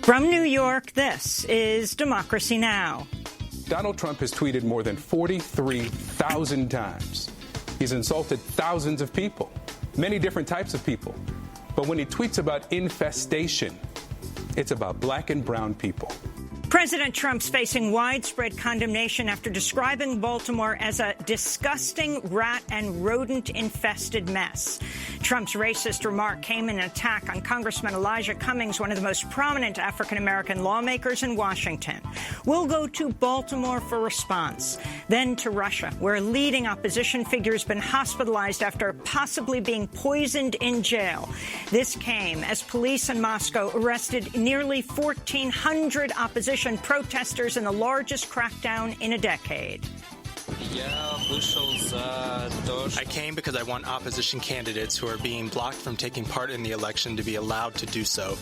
From New York, this is Democracy Now! Donald Trump has tweeted more than 43,000 times. He's insulted thousands of people, many different types of people. But when he tweets about infestation, it's about black and brown people. President Trump's facing widespread condemnation after describing Baltimore as a disgusting rat and rodent-infested mess. Trump's racist remark came in an attack on Congressman Elijah Cummings, one of the most prominent African-American lawmakers in Washington. We'll go to Baltimore for response, then to Russia, where a leading opposition figure has been hospitalized after possibly being poisoned in jail. This came as police in Moscow arrested nearly 1,400 opposition protesters in the largest crackdown in a decade. I came because I want opposition candidates who are being blocked from taking part in the election to be allowed to do so.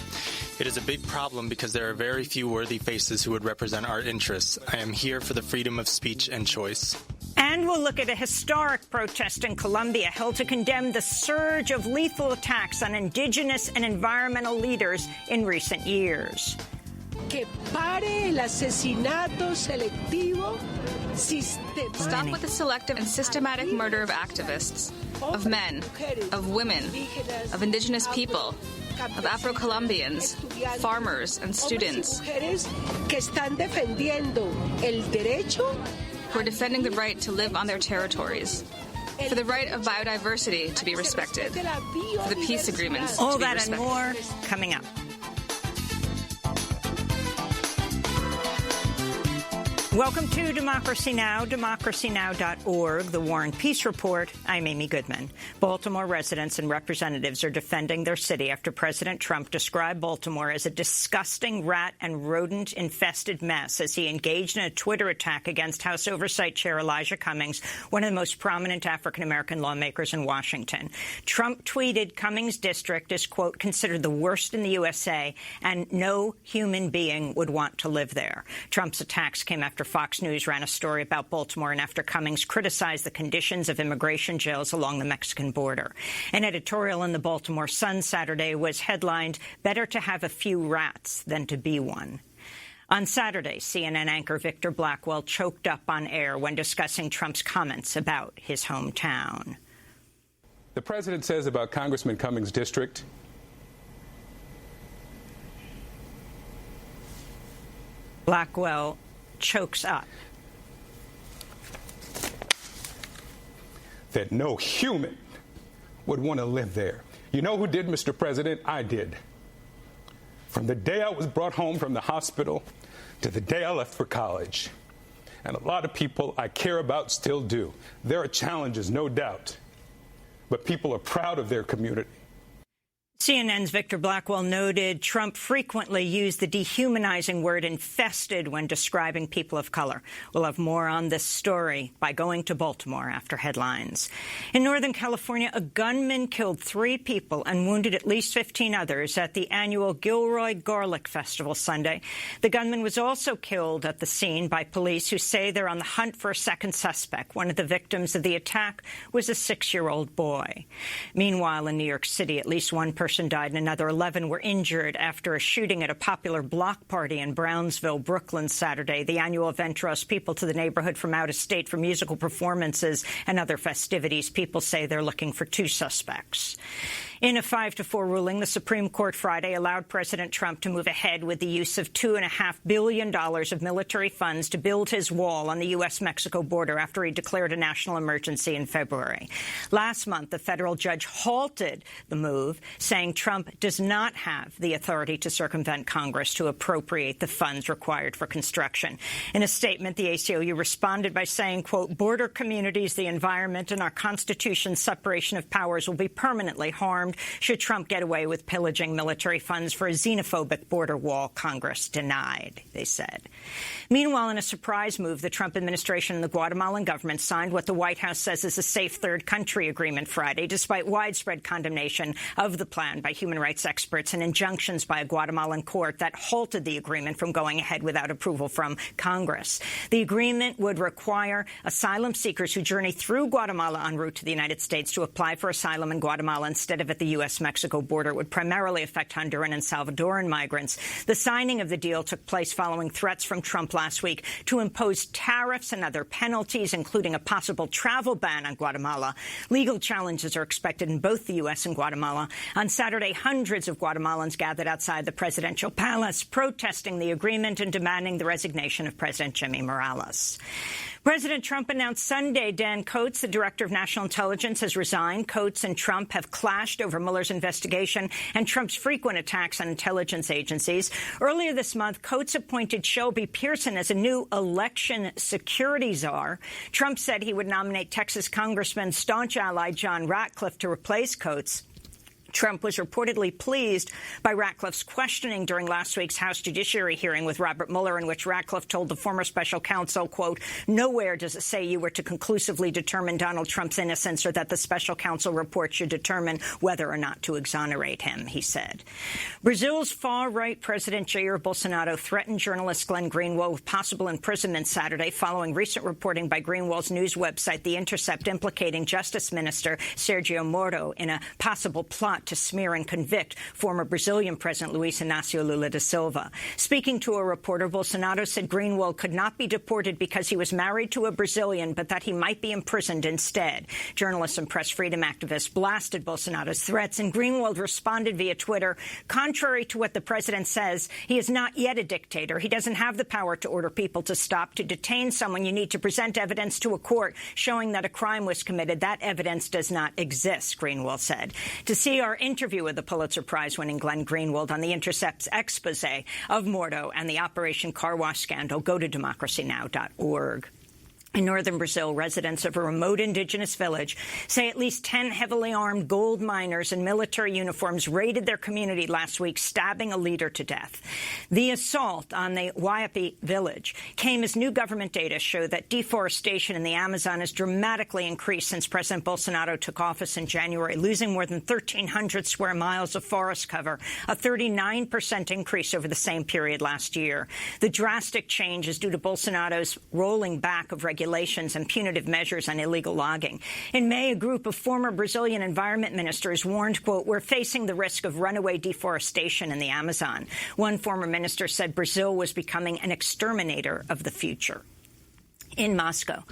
It is a big problem because there are very few worthy faces who would represent our interests. I am here for the freedom of speech and choice. And we'll look at a historic protest in Colombia held to condemn the surge of lethal attacks on indigenous and environmental leaders in recent years. Stop with the selective and systematic murder of activists, of men, of women, of indigenous people, of Afro-Colombians, farmers and students who are defending the right to live on their territories, for the right of biodiversity to be respected, for the peace agreements all to be that respected. and more coming up. Welcome to Democracy Now!, democracynow.org, the War and Peace Report. I'm Amy Goodman. Baltimore residents and representatives are defending their city after President Trump described Baltimore as a disgusting rat and rodent-infested mess as he engaged in a Twitter attack against House Oversight Chair Elijah Cummings, one of the most prominent African-American lawmakers in Washington. Trump tweeted Cummings' district is, quote, considered the worst in the USA, and no human being would want to live there. Trump's attacks came after Fox News ran a story about Baltimore and after Cummings criticized the conditions of immigration jails along the Mexican border. An editorial in the Baltimore Sun Saturday was headlined, "Better to have a few rats than to be one." On Saturday, CNN anchor Victor Blackwell choked up on air when discussing Trump's comments about his hometown. The president says about Congressman Cummings' district, Blackwell chokes up. that no human would want to live there. You know who did, Mr. President? I did. From the day I was brought home from the hospital to the day I left for college. And a lot of people I care about still do. There are challenges, no doubt, but people are proud of their community. CNN's Victor Blackwell noted Trump frequently used the dehumanizing word infested when describing people of color. We'll have more on this story by going to Baltimore after headlines. In Northern California, a gunman killed 3 people and wounded at least 15 others at the annual Gilroy Garlic Festival Sunday. The gunman was also killed at the scene by police who say they're on the hunt for a second suspect. One of the victims of the attack was a 6-year-old boy. Meanwhile, in New York City, at least one person died and another 11 were injured after a shooting at a popular block party in Brownsville, Brooklyn, Saturday. The annual event draws people to the neighborhood from out of state for musical performances and other festivities. People say they're looking for 2 suspects. In a 5-4 ruling, the Supreme Court Friday allowed President Trump to move ahead with the use of $2.5 billion of military funds to build his wall on the U.S.-Mexico border after he declared a national emergency in February. Last month, the federal judge halted the move, saying Trump does not have the authority to circumvent Congress to appropriate the funds required for construction. In a statement, the ACLU responded by saying, quote, border communities, the environment, and our Constitution's separation of powers will be permanently harmed should Trump get away with pillaging military funds for a xenophobic border wall Congress denied, they said. Meanwhile, in a surprise move, the Trump administration and the Guatemalan government signed what the White House says is a safe third country agreement Friday, despite widespread condemnation of the plan by human rights experts and injunctions by a Guatemalan court that halted the agreement from going ahead without approval from Congress. The agreement would require asylum seekers who journey through Guatemala en route to the United States to apply for asylum in Guatemala instead of at the the U.S.-Mexico border would primarily affect Honduran and Salvadoran migrants. The signing of the deal took place following threats from Trump last week to impose tariffs and other penalties, including a possible travel ban on Guatemala. Legal challenges are expected in both the U.S. and Guatemala. On Saturday, hundreds of Guatemalans gathered outside the presidential palace, protesting the agreement and demanding the resignation of President Jimmy Morales. President Trump announced Sunday Dan Coats, the director of national intelligence, has resigned. Coats and Trump have clashed over Mueller's investigation and Trump's frequent attacks on intelligence agencies. Earlier this month, Coats appointed Shelby Pearson as a new election security czar. Trump said he would nominate Texas Congressman staunch ally John Ratcliffe to replace Coats. Trump was reportedly pleased by Ratcliffe's questioning during last week's House Judiciary hearing with Robert Mueller, in which Ratcliffe told the former special counsel, quote, "Nowhere does it say you were to conclusively determine Donald Trump's innocence or that the special counsel report should determine whether or not to exonerate him," he said. Brazil's far-right President Jair Bolsonaro threatened journalist Glenn Greenwald with possible imprisonment Saturday following recent reporting by Greenwald's news website The Intercept implicating Justice Minister Sergio Moro in a possible plot to smear and convict former Brazilian President Luiz Inácio Lula da Silva. Speaking to a reporter, Bolsonaro said Greenwald could not be deported because he was married to a Brazilian, but that he might be imprisoned instead. Journalists and press freedom activists blasted Bolsonaro's threats, and Greenwald responded via Twitter, "Contrary to what the president says, he is not yet a dictator. He doesn't have the power to order people to stop. To detain someone, you need to present evidence to a court showing that a crime was committed. That evidence does not exist," Greenwald said. To see our interview with the Pulitzer Prize-winning Glenn Greenwald on The Intercept's expose of Mordo and the Operation Car Wash scandal, go to democracynow.org. In northern Brazil, residents of a remote indigenous village say at least 10 heavily armed gold miners in military uniforms raided their community last week, stabbing a leader to death. The assault on the Waiapi village came as new government data show that deforestation in the Amazon has dramatically increased since President Bolsonaro took office in January, losing more than 1,300 square miles of forest cover, a 39% increase over the same period last year. The drastic change is due to Bolsonaro's rolling back of regulations and punitive measures on illegal logging. In May, a group of former Brazilian environment ministers warned, quote, "We're facing the risk of runaway deforestation in the Amazon." One former minister said Brazil was becoming an exterminator of the future. In Moscow,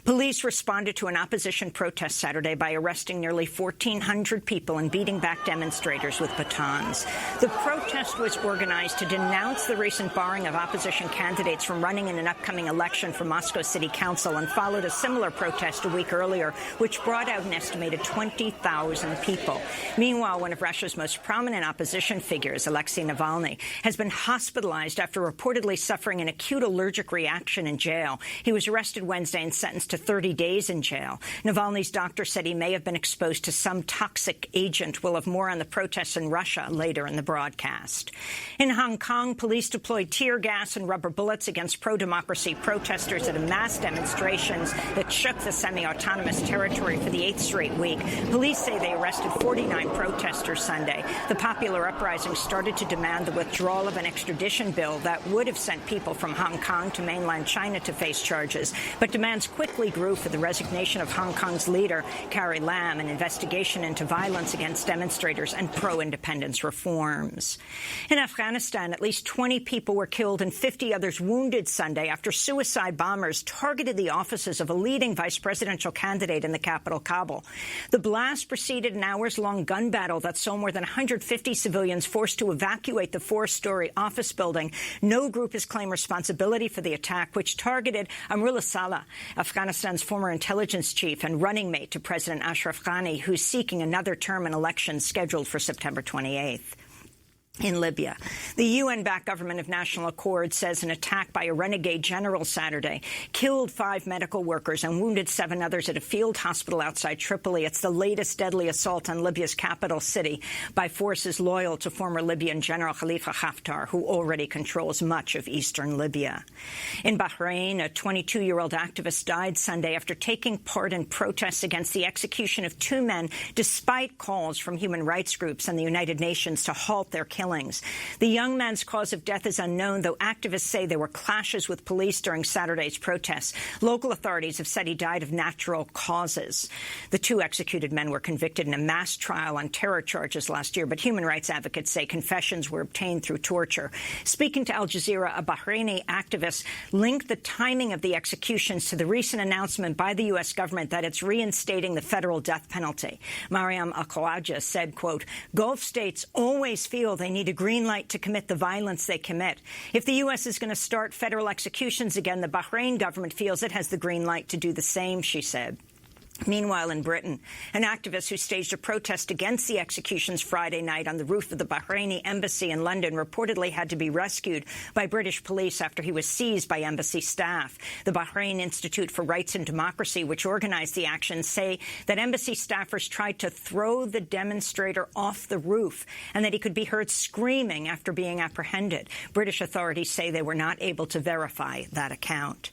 police responded to an opposition protest Saturday by arresting nearly 1,400 people and beating back demonstrators with batons. The protest was organized to denounce the recent barring of opposition candidates from running in an upcoming election for Moscow City Council and followed a similar protest a week earlier, which brought out an estimated 20,000 people. Meanwhile, one of Russia's most prominent opposition figures, Alexei Navalny, has been hospitalized after reportedly suffering an acute allergic reaction in jail. He was arrested Wednesday and sentenced to 30 days in jail. Navalny's doctor said he may have been exposed to some toxic agent. We'll have more on the protests in Russia later in the broadcast. In Hong Kong, police deployed tear gas and rubber bullets against pro-democracy protesters at a mass demonstrations that shook the semi-autonomous territory for the 8th straight week. Police say they arrested 49 protesters Sunday. The popular uprising started to demand the withdrawal of an extradition bill that would have sent people from Hong Kong to mainland China to face charges. But demands quickly grew for the resignation of Hong Kong's leader, Carrie Lam, an investigation into violence against demonstrators and pro-independence reforms. In Afghanistan, at least 20 people were killed and 50 others wounded Sunday after suicide bombers targeted the offices of a leading vice presidential candidate in the capital, Kabul. The blast preceded an hours-long gun battle that saw more than 150 civilians forced to evacuate the 4-story office building. No group has claimed responsibility for the attack, which targeted Amrullah Saleh, Afghanistan's former intelligence chief and running mate to President Ashraf Ghani, who's seeking another term in elections scheduled for September 28th. In Libya, the UN-backed Government of National Accord says an attack by a renegade general Saturday killed 5 medical workers and wounded 7 others at a field hospital outside Tripoli. It's the latest deadly assault on Libya's capital city by forces loyal to former Libyan General Khalifa Haftar, who already controls much of eastern Libya. In Bahrain, a 22-year-old activist died Sunday after taking part in protests against the execution of 2 men, despite calls from human rights groups and the United Nations to halt their killing. killings. The young man's cause of death is unknown, though activists say there were clashes with police during Saturday's protests. Local authorities have said he died of natural causes. The two executed men were convicted in a mass trial on terror charges last year, but human rights advocates say confessions were obtained through torture. Speaking to Al Jazeera, a Bahraini activist linked the timing of the executions to the recent announcement by the U.S. government that it's reinstating the federal death penalty. Mariam Al-Khawaja said, quote, Gulf states always feel they need a green light to commit the violence they commit. If the U.S. is going to start federal executions again, the Bahrain government feels it has the green light to do the same, she said. Meanwhile, in Britain, an activist who staged a protest against the executions Friday night on the roof of the Bahraini embassy in London reportedly had to be rescued by British police after he was seized by embassy staff. The Bahrain Institute for Rights and Democracy, which organized the action, say that embassy staffers tried to throw the demonstrator off the roof and that he could be heard screaming after being apprehended. British authorities say they were not able to verify that account.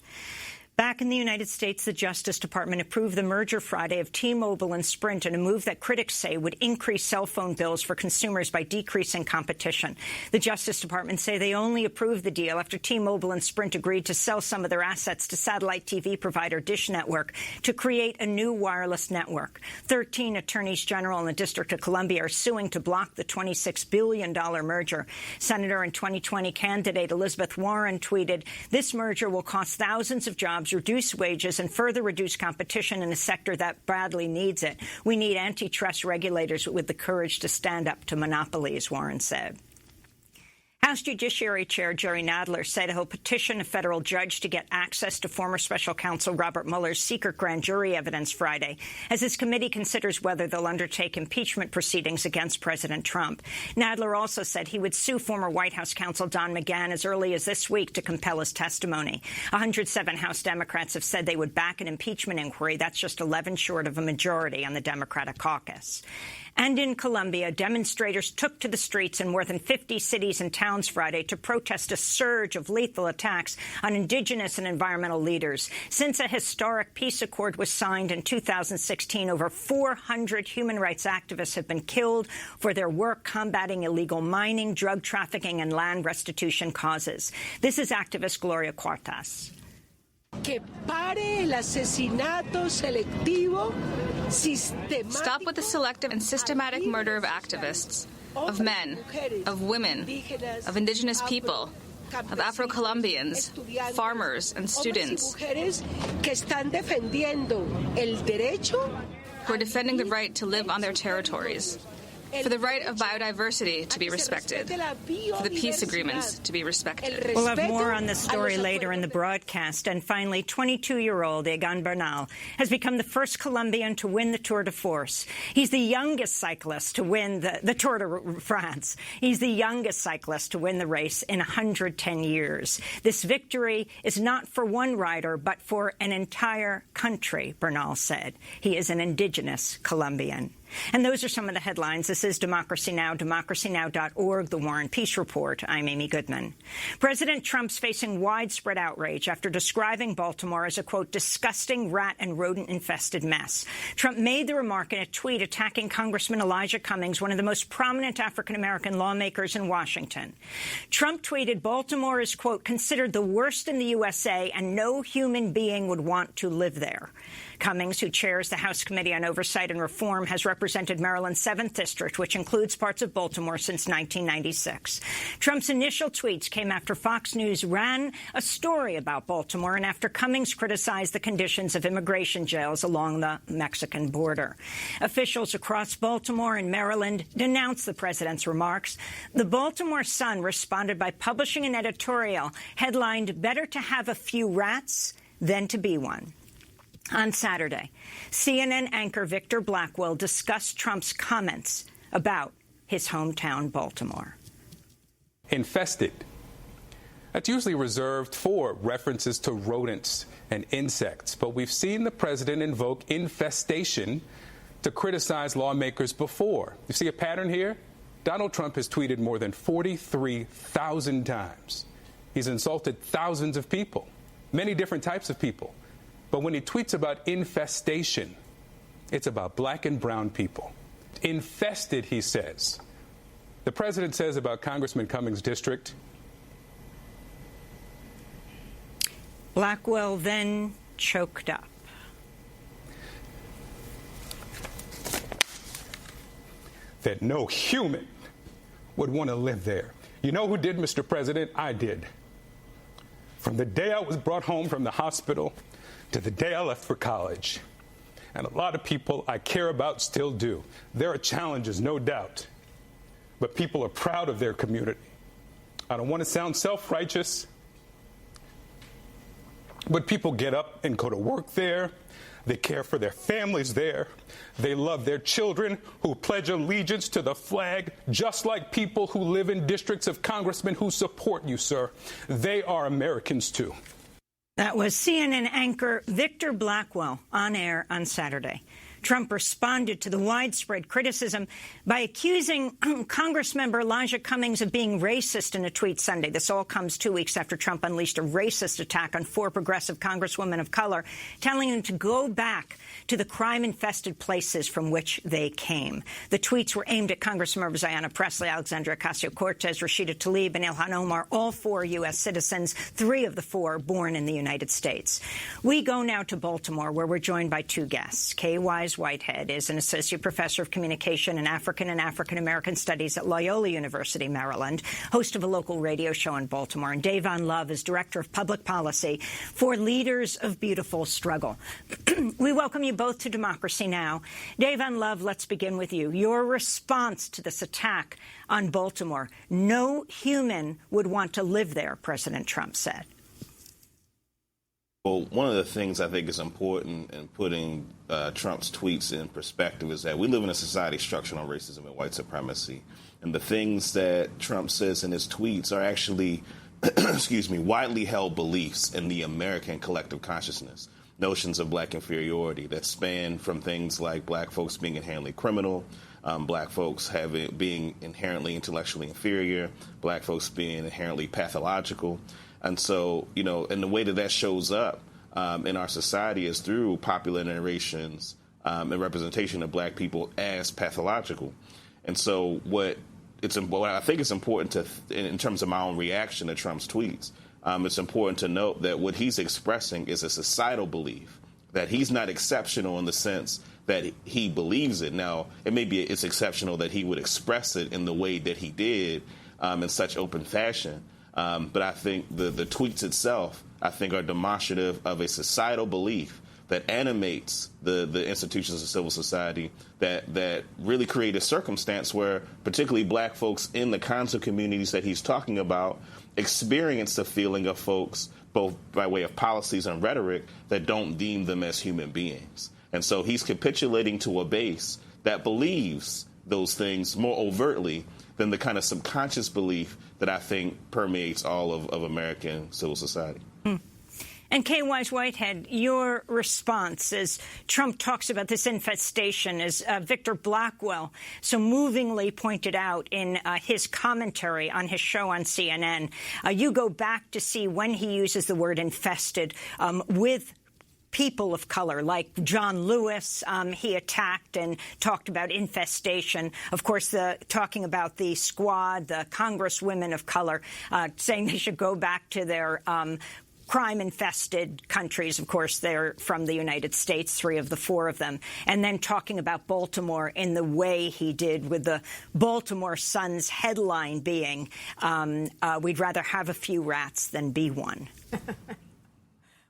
Back in the United States, the Justice Department approved the merger Friday of T-Mobile and Sprint in a move that critics say would increase cell phone bills for consumers by decreasing competition. The Justice Department say they only approved the deal after T-Mobile and Sprint agreed to sell some of their assets to satellite TV provider Dish Network to create a new wireless network. 13 attorneys general in the District of Columbia are suing to block the $26 billion merger. Senator and 2020 candidate Elizabeth Warren tweeted, "This merger will cost thousands of jobs, reduce wages, and further reduce competition in a sector that badly needs it. We need antitrust regulators with the courage to stand up to monopolies," Warren said. House Judiciary Chair Jerry Nadler said he'll petition a federal judge to get access to former special counsel Robert Mueller's secret grand jury evidence Friday, as his committee considers whether they'll undertake impeachment proceedings against President Trump. Nadler also said he would sue former White House counsel Don McGahn as early as this week to compel his testimony. 107 House Democrats have said they would back an impeachment inquiry. That's just 11 short of a majority on the Democratic caucus. And in Colombia, demonstrators took to the streets in more than 50 cities and towns Friday to protest a surge of lethal attacks on indigenous and environmental leaders. Since a historic peace accord was signed in 2016, over 400 human rights activists have been killed for their work combating illegal mining, drug trafficking, and land restitution causes. This is activist Gloria Cuartas. Stop with the selective and systematic murder of activists, of men, of women, of indigenous people, of Afro-Colombians, farmers and students who are defending the right to live on their territories, for the right of biodiversity to be respected, for the peace agreements to be respected. We'll have more on this story later in the broadcast. And finally, 22-year-old Egan Bernal has become the first Colombian to win the Tour de Force. He's the youngest cyclist to win the Tour de France. He's the youngest cyclist to win the race in 110 years. This victory is not for one rider, but for an entire country, Bernal said. He is an indigenous Colombian. And those are some of the headlines. This is Democracy Now!, democracynow.org, The War and Peace Report. I'm Amy Goodman. President Trump's facing widespread outrage after describing Baltimore as a, quote, disgusting rat and rodent-infested mess. Trump made the remark in a tweet attacking Congressman Elijah Cummings, one of the most prominent African-American lawmakers in Washington. Trump tweeted, Baltimore is, quote, considered the worst in the USA, and no human being would want to live there. Cummings, who chairs the House Committee on Oversight and Reform, has represented Maryland's 7th District, which includes parts of Baltimore, since 1996. Trump's initial tweets came after Fox News ran a story about Baltimore and after Cummings criticized the conditions of immigration jails along the Mexican border. Officials across Baltimore and Maryland denounced the president's remarks. The Baltimore Sun responded by publishing an editorial headlined, "Better to have a few rats than to be one." On Saturday, CNN anchor Victor Blackwell discussed Trump's comments about his hometown, Baltimore. Infested. That's usually reserved for references to rodents and insects, but we've seen the president invoke infestation to criticize lawmakers before. You see a pattern here? Donald Trump has tweeted more than 43,000 times. He's insulted thousands of people, many different types of people. But when he tweets about infestation, it's about black and brown people. Infested, he says. the president says about Congressman Cummings' district. Blackwell then choked up. That no human would want to live there. You know who did, Mr. President? I did. From the day I was brought home from the hospital to the day I left for college. And a lot of people I care about still do. There are challenges, no doubt. But people are proud of their community. I don't want to sound self-righteous, but people get up and go to work there. They care for their families there. They love their children who pledge allegiance to the flag, just like people who live in districts of congressmen who support you, sir. They are Americans, too. That was CNN anchor Victor Blackwell on air on Saturday. Trump responded to the widespread criticism by accusing Congressmember Elijah Cummings of being racist in a tweet Sunday. This all comes 2 weeks after Trump unleashed a racist attack on 4 progressive congresswomen of color, telling them to go back to the crime-infested places from which they came. The tweets were aimed at Congressmembers Ayanna Pressley, Alexandria Ocasio-Cortez, Rashida Tlaib, and Ilhan Omar, all 4 U.S. citizens, 3 of the 4 born in the United States. We go now to Baltimore, where we're joined by 2 guests. Kay Wise Whitehead is an associate professor of communication and African-American studies at Loyola University, Maryland, host of a local radio show in Baltimore. And Davon Love is director of public policy for Leaders of Beautiful Struggle. We welcome you both to Democracy Now! Davon Love, let's begin with you. Your response to this attack on Baltimore. No human would want to live there, President Trump said. Well, one of the things I think is important in putting Trump's tweets in perspective is that we live in a society structured on racism and white supremacy. And the things that Trump says in his tweets are actually, widely held beliefs in the American collective consciousness. Notions of black inferiority that span from things like black folks being inherently criminal, black folks being inherently intellectually inferior, black folks being inherently pathological. And so, and the way that shows up in our society is through popular narrations and representation of black people as pathological. And so what I think it's important in terms of my own reaction to Trump's tweets, it's important to note that what he's expressing is a societal belief, that he's not exceptional in the sense that he believes it. Now, it's exceptional that he would express it in the way that he did in such open fashion. But I think the tweets itself, I think, are demonstrative of a societal belief that animates the institutions of civil society that really create a circumstance where particularly black folks in the kinds of communities that he's talking about experience the feeling of folks, both by way of policies and rhetoric, that don't deem them as human beings. And so he's capitulating to a base that believes those things more overtly than the kind of subconscious belief that I think permeates all of American civil society. And Kay Wise Whitehead, your response as Trump talks about this infestation, as Victor Blackwell so movingly pointed out in his commentary on his show on CNN. You go back to see when he uses the word infested with people of color, like John Lewis. He attacked and talked about infestation. Of course, talking about the squad, the congresswomen of color, saying they should go back to their crime-infested countries. Of course, they're from the United States, 3 of the 4 of them. And then talking about Baltimore in the way he did, with the Baltimore Sun's headline being, we'd rather have a few rats than be one.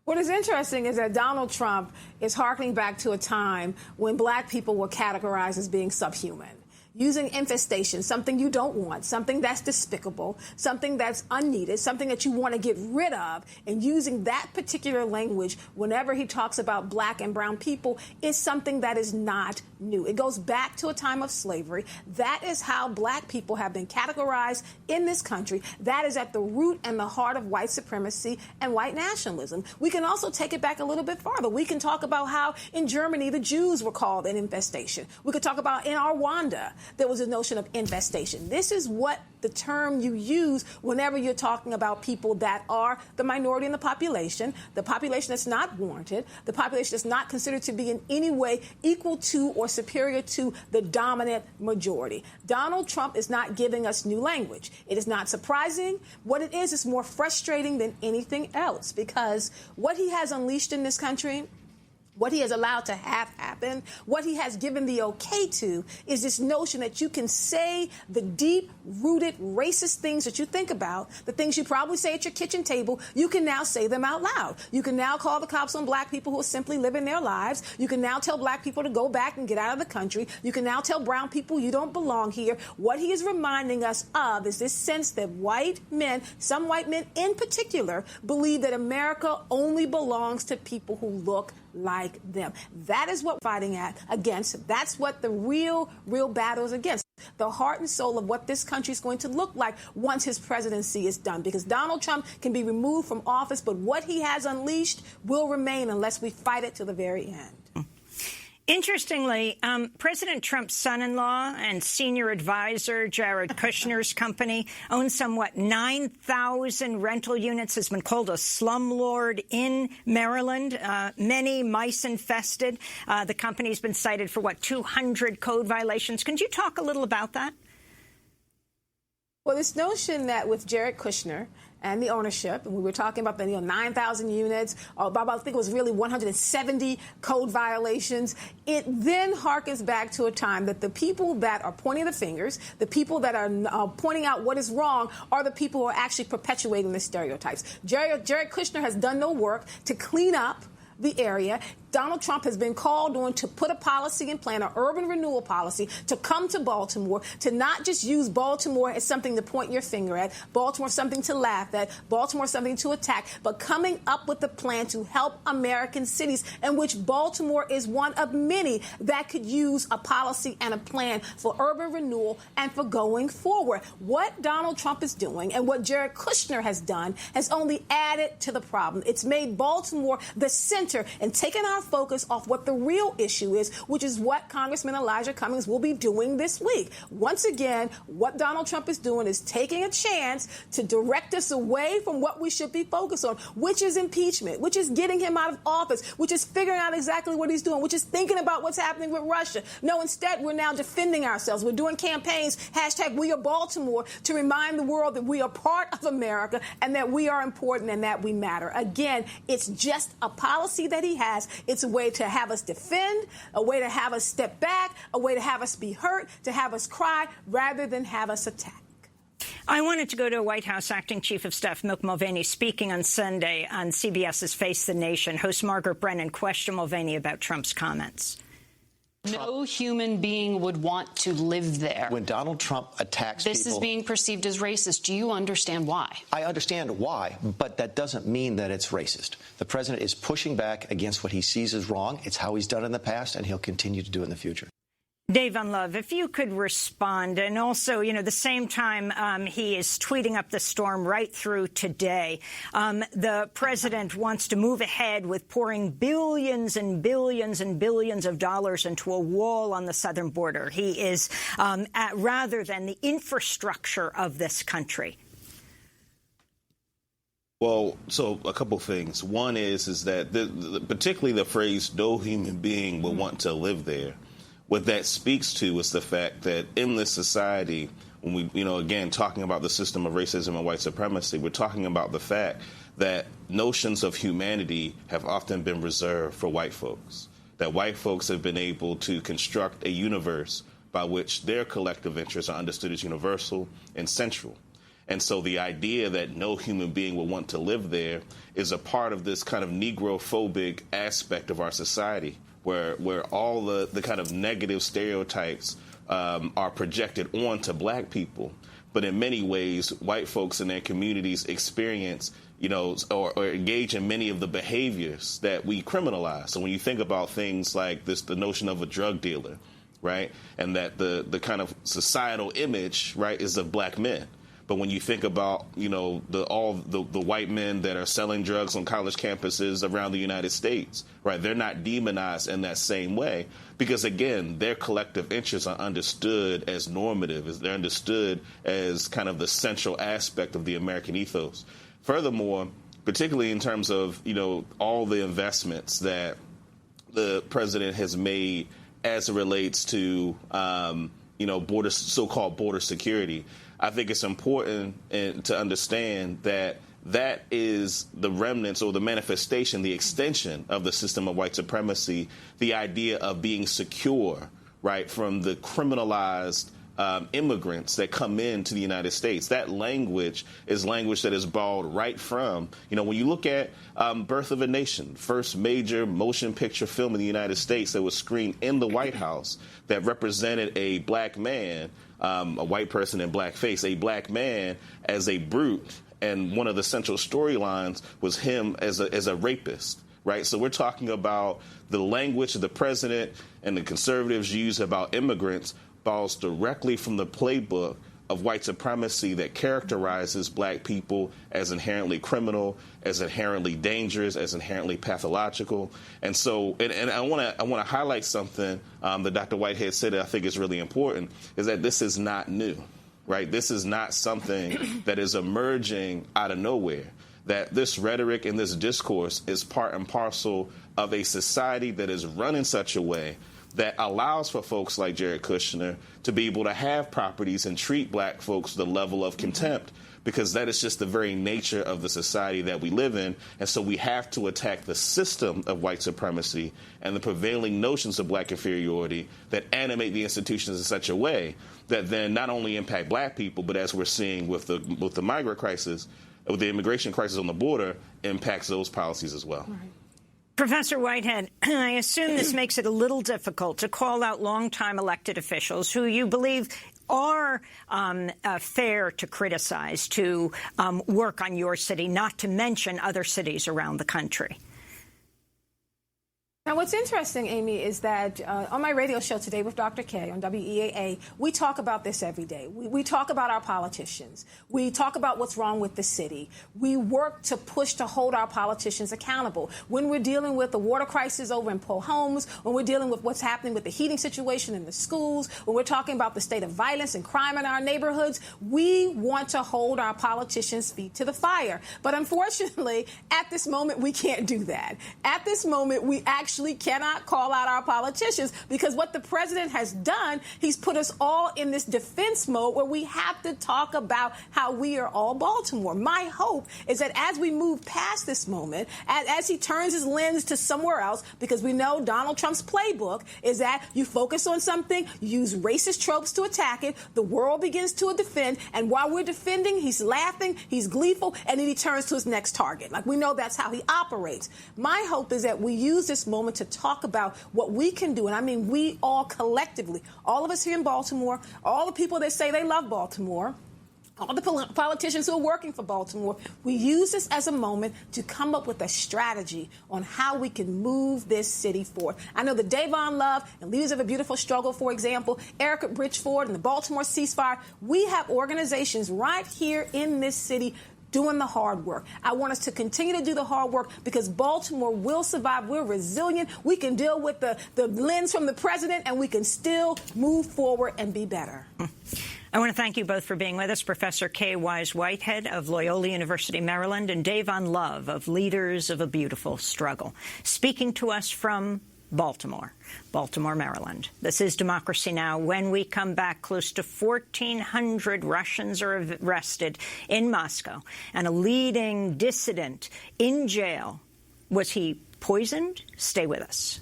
What is interesting is that Donald Trump is harkening back to a time when black people were categorized as being subhuman. Using infestation, something you don't want, something that's despicable, something that's unneeded, something that you want to get rid of, and using that particular language whenever he talks about black and brown people is something that is not new. It goes back to a time of slavery. That is how black people have been categorized in this country. That is at the root and the heart of white supremacy and white nationalism. We can also take it back a little bit farther. We can talk about how in Germany the Jews were called an infestation. We could talk about in Rwanda there was a notion of infestation. This is what the term you use whenever you're talking about people that are the minority in the population that's not warranted, the population that's not considered to be in any way equal to or superior to the dominant majority. Donald Trump is not giving us new language. It is not surprising. What it is more frustrating than anything else, because what he has unleashed in this country, what he has allowed to have happen, what he has given the okay to, is this notion that you can say the deep-rooted racist things that you think about, the things you probably say at your kitchen table, you can now say them out loud. You can now call the cops on black people who are simply living their lives. You can now tell black people to go back and get out of the country. You can now tell brown people you don't belong here. What he is reminding us of is this sense that white men, some white men in particular, believe that America only belongs to people who look like them. That is what we're fighting against. That's what the real battle is against. The heart and soul of what this country is going to look like once his presidency is done. Because Donald Trump can be removed from office, but what he has unleashed will remain unless we fight it to the very end. Interestingly, President Trump's son-in-law and senior advisor, Jared Kushner's company, owns somewhat 9,000 rental units, has been called a slumlord in Maryland, many mice-infested. The company's been cited for, 200 code violations. Can you talk a little about that? Well, this notion that with Jared Kushner and the ownership, and we were talking about the 9,000 units, about I think it was really 170 code violations. It then harkens back to a time that the people that are pointing the fingers, the people that are pointing out what is wrong, are the people who are actually perpetuating the stereotypes. Jared Kushner has done no work to clean up the area. Donald Trump has been called on to put a policy in plan, an urban renewal policy, to come to Baltimore, to not just use Baltimore as something to point your finger at, Baltimore something to laugh at, Baltimore something to attack, but coming up with a plan to help American cities, in which Baltimore is one of many that could use a policy and a plan for urban renewal and for going forward. What Donald Trump is doing and what Jared Kushner has done has only added to the problem. It's made Baltimore the center and taken our focus off what the real issue is, which is what Congressman Elijah Cummings will be doing this week. Once again, what Donald Trump is doing is taking a chance to direct us away from what we should be focused on, which is impeachment, which is getting him out of office, which is figuring out exactly what he's doing, which is thinking about what's happening with Russia. No, instead, we're now defending ourselves. We're doing campaigns, hashtag We Are Baltimore, to remind the world that we are part of America and that we are important and that we matter. Again, it's just a policy that he has. It's a way to have us defend, a way to have us step back, a way to have us be hurt, to have us cry, rather than have us attack. I wanted to go to White House Acting Chief of Staff Mick Mulvaney speaking on Sunday on CBS's Face the Nation. Host Margaret Brennan questioned Mulvaney about Trump's comments. No human being would want to live there. When Donald Trump attacks people... This is being perceived as racist. Do you understand why? I understand why, but that doesn't mean that it's racist. The president is pushing back against what he sees as wrong. It's how he's done in the past, and he'll continue to do in the future. Dave Von Love, if you could respond, and also, the same time he is tweeting up the storm right through today. The president wants to move ahead with pouring billions and billions and billions of dollars into a wall on the southern border. He is rather than the infrastructure of this country. Well, so a couple things. One is that particularly the phrase "no human being will want to live there." What that speaks to is the fact that in this society, when we, again, talking about the system of racism and white supremacy, we're talking about the fact that notions of humanity have often been reserved for white folks, that white folks have been able to construct a universe by which their collective interests are understood as universal and central. And so the idea that no human being will want to live there is a part of this kind of Negro-phobic aspect of our society, where all the kind of negative stereotypes are projected onto black people. But in many ways, white folks in their communities experience, or engage in many of the behaviors that we criminalize. So when you think about things like this, the notion of a drug dealer, right, and that the kind of societal image, right, is of black men. But when you think about, all the white men that are selling drugs on college campuses around the United States, right, they're not demonized in that same way because, again, their collective interests are understood as normative. They're understood as kind of the central aspect of the American ethos. Furthermore, particularly in terms of, all the investments that the president has made as it relates to, so-called border security, I think it's important to understand that that is the remnants or the manifestation, the extension of the system of white supremacy, the idea of being secure, right, from the criminalized immigrants that come into the United States. That language is language that is borrowed right from, when you look at Birth of a Nation, first major motion picture film in the United States that was screened in the White House that represented a black man, a white person in blackface, a black man as a brute. And one of the central storylines was him as a rapist. Right. So we're talking about the language the president and the conservatives use about immigrants borrows directly from the playbook of white supremacy that characterizes black people as inherently criminal, as inherently dangerous, as inherently pathological. And so, and I want to highlight something that Dr. Whitehead said that I think is really important, is that this is not new, right? This is not something that is emerging out of nowhere. That this rhetoric and this discourse is part and parcel of a society that is run in such a way that allows for folks like Jared Kushner to be able to have properties and treat black folks with a level of contempt, because that is just the very nature of the society that we live in. And so we have to attack the system of white supremacy and the prevailing notions of black inferiority that animate the institutions in such a way that then not only impact black people, but as we're seeing with the migrant crisis, with the immigration crisis on the border, impacts those policies as well. Right. Professor Whitehead, I assume this makes it a little difficult to call out longtime elected officials who you believe are fair to criticize, to work on your city, not to mention other cities around the country. Now, what's interesting, Amy, is that on my radio show today with Dr. K on WEAA, we talk about this every day. We talk about our politicians. We talk about what's wrong with the city. We work to push to hold our politicians accountable. When we're dealing with the water crisis over in Poe Homes, when we're dealing with what's happening with the heating situation in the schools, when we're talking about the state of violence and crime in our neighborhoods, we want to hold our politicians' feet to the fire. But unfortunately, at this moment, we can't do that. At this moment, we actually cannot call out our politicians, because what the president has done, he's put us all in this defense mode where we have to talk about how we are all Baltimore. My hope is that as we move past this moment, as he turns his lens to somewhere else, because we know Donald Trump's playbook is that you focus on something, you use racist tropes to attack it, the world begins to defend, and while we're defending, he's laughing, he's gleeful, and then he turns to his next target. Like, we know that's how he operates. My hope is that we use this moment to talk about what we can do. And I mean, we all collectively, all of us here in Baltimore, all the people that say they love Baltimore, all the politicians who are working for Baltimore, we use this as a moment to come up with a strategy on how we can move this city forward. I know that Davon Love and Leaders of a Beautiful Struggle, for example, Erica Bridgeford and the Baltimore Ceasefire, we have organizations right here in this city doing the hard work. I want us to continue to do the hard work because Baltimore will survive. We're resilient. We can deal with the lens from the president, and we can still move forward and be better. I want to thank you both for being with us, Professor Kay Wise Whitehead of Loyola University, Maryland, and Davon Love of Leaders of a Beautiful Struggle, speaking to us from Baltimore, Maryland. This is Democracy Now! When we come back, close to 1,400 Russians are arrested in Moscow, and a leading dissident in jail. Was he poisoned? Stay with us.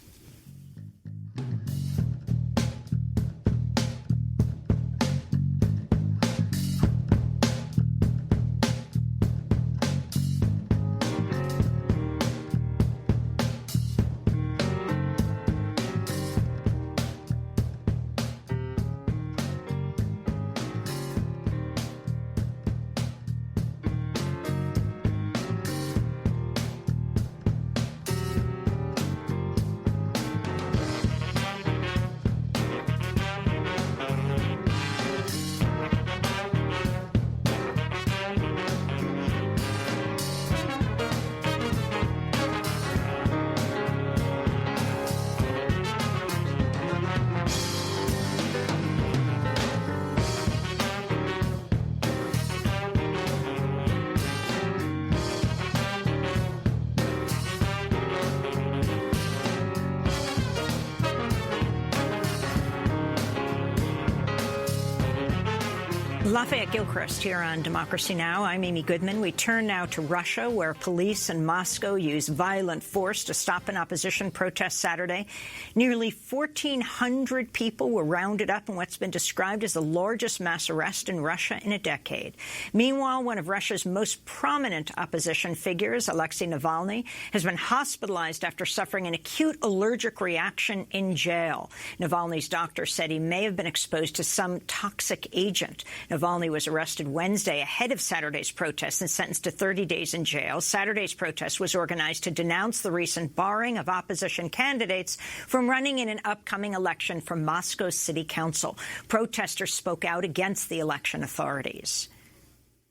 Lafayette Gilchrist here on Democracy Now! I'm Amy Goodman. We turn now to Russia, where police in Moscow used violent force to stop an opposition protest Saturday. Nearly 1,400 people were rounded up in what's been described as the largest mass arrest in Russia in a decade. Meanwhile, one of Russia's most prominent opposition figures, Alexei Navalny, has been hospitalized after suffering an acute allergic reaction in jail. Navalny's doctor said he may have been exposed to some toxic agent. Navalny was arrested Wednesday ahead of Saturday's protest and sentenced to 30 days in jail. Saturday's protest was organized to denounce the recent barring of opposition candidates from running in an upcoming election for Moscow's city council. Protesters spoke out against the election authorities.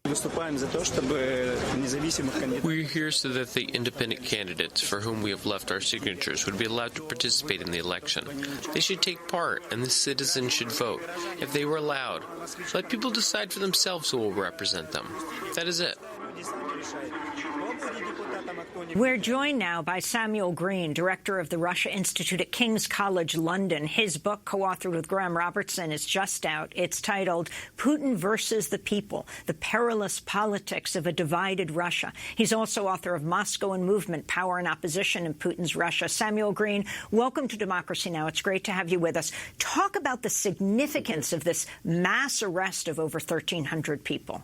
We're here so that the independent candidates for whom we have left our signatures would be allowed to participate in the election. They should take part, and the citizens should vote. If they were allowed, let people decide for themselves who will represent them. That is it. We're joined now by Samuel Green, director of the Russia Institute at King's College London. His book, co-authored with Graham Robertson, is just out. It's titled Putin versus the People, The Perilous Politics of a Divided Russia. He's also author of Moscow and Movement, Power and Opposition in Putin's Russia. Samuel Green, welcome to Democracy Now! It's great to have you with us. Talk about the significance of this mass arrest of over 1,300 people.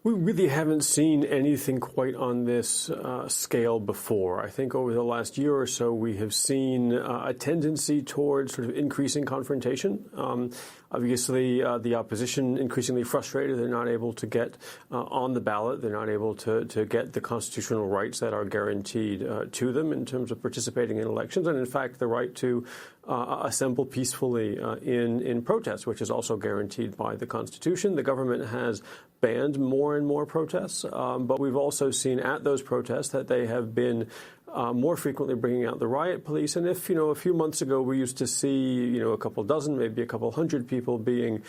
We really haven't seen anything quite on this scale before. I think over the last year or so, we have seen a tendency towards sort of increasing confrontation. Obviously, the opposition increasingly frustrated. They're not able to get on the ballot. They're not able to get the constitutional rights that are guaranteed to them in terms of participating in elections. And in fact, the right to assemble peacefully in protest, which is also guaranteed by the Constitution. The government has banned more and more protests, but we've also seen at those protests that they have been more frequently bringing out the riot police. And if, a few months ago we used to see, a couple dozen, maybe a couple hundred people being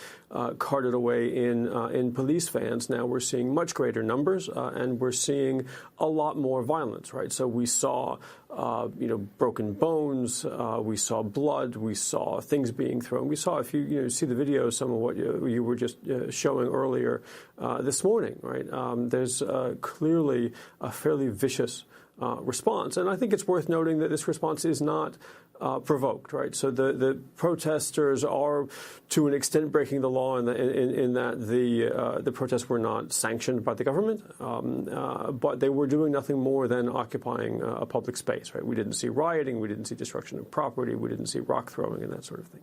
carted away in police vans, now we're seeing much greater numbers, and we're seeing a lot more violence, right? So we saw, broken bones, we saw blood, we saw things being thrown. We saw, if you see the video, some of what you were just showing earlier this morning, right? There's clearly a fairly vicious response. And I think it's worth noting that this response is not provoked, right? So the protesters are, to an extent, breaking the law in that the protests were not sanctioned by the government, but they were doing nothing more than occupying a public space, right? We didn't see rioting, we didn't see destruction of property, we didn't see rock throwing and that sort of thing.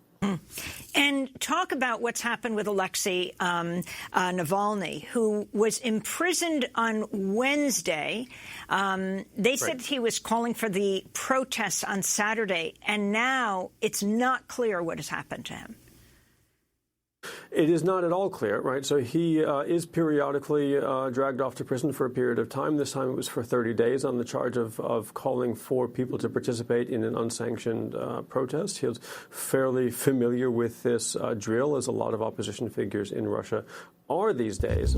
And talk about what's happened with Alexei Navalny, who was imprisoned on Wednesday. They said he was calling for the protests on Saturday, and now it's not clear what has happened to him. It is not at all clear, right? So he is periodically dragged off to prison for a period of time. This time it was for 30 days on the charge of calling for people to participate in an unsanctioned protest. He was fairly familiar with this drill, as a lot of opposition figures in Russia are these days.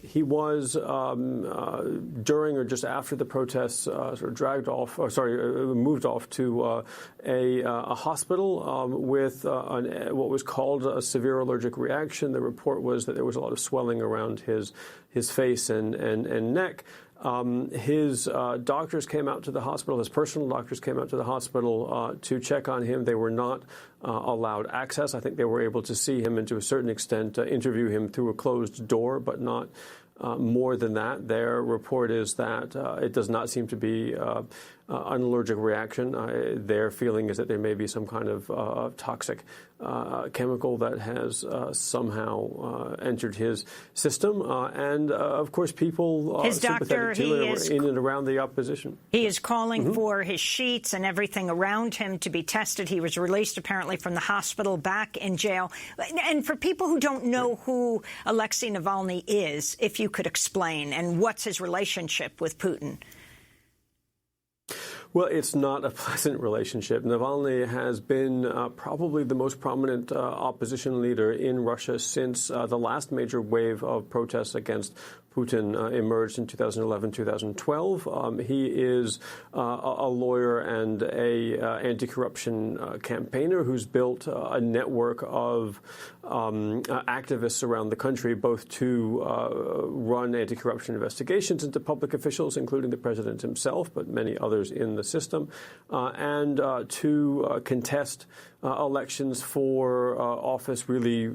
He was, during or just after the protests, sort of moved off to a hospital with what was called a severe allergic reaction. The report was that there was a lot of swelling around his face and neck. His doctors came out to the hospital, his personal doctors came out to the hospital to check on him. They were not allowed access. I think they were able to see him and to a certain extent interview him through a closed door, but not more than that. Their report is that it does not seem to be an allergic reaction. Their feeling is that there may be some kind of toxic chemical that has somehow entered his system. And, of course, people his doctor, in and around the opposition. He is calling for his sheets and everything around him to be tested. He was released, apparently, from the hospital, back in jail. And for people who don't know who Alexei Navalny is, if you could explain, and what's his relationship with Putin? Well, it's not a pleasant relationship. Navalny has been probably the most prominent opposition leader in Russia since the last major wave of protests against Putin emerged in 2011, 2012. He is a lawyer and a anti-corruption campaigner who's built a network of activists around the country, both to run anti-corruption investigations into public officials, including the president himself, but many others in the system, and to contest elections for office really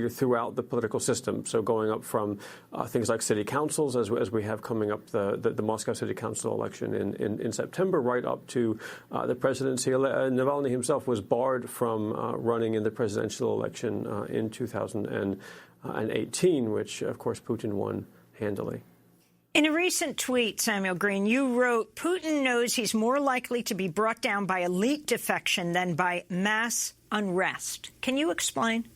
throughout the political system. So going up from things like city councils, as we have coming up the Moscow City Council election in September, right up to the presidency. Navalny himself was barred from running in the presidential election in 2018, which, of course, Putin won handily. In a recent tweet, Samuel Green, you wrote, Putin knows he's more likely to be brought down by elite defection than by mass unrest. Can you explain?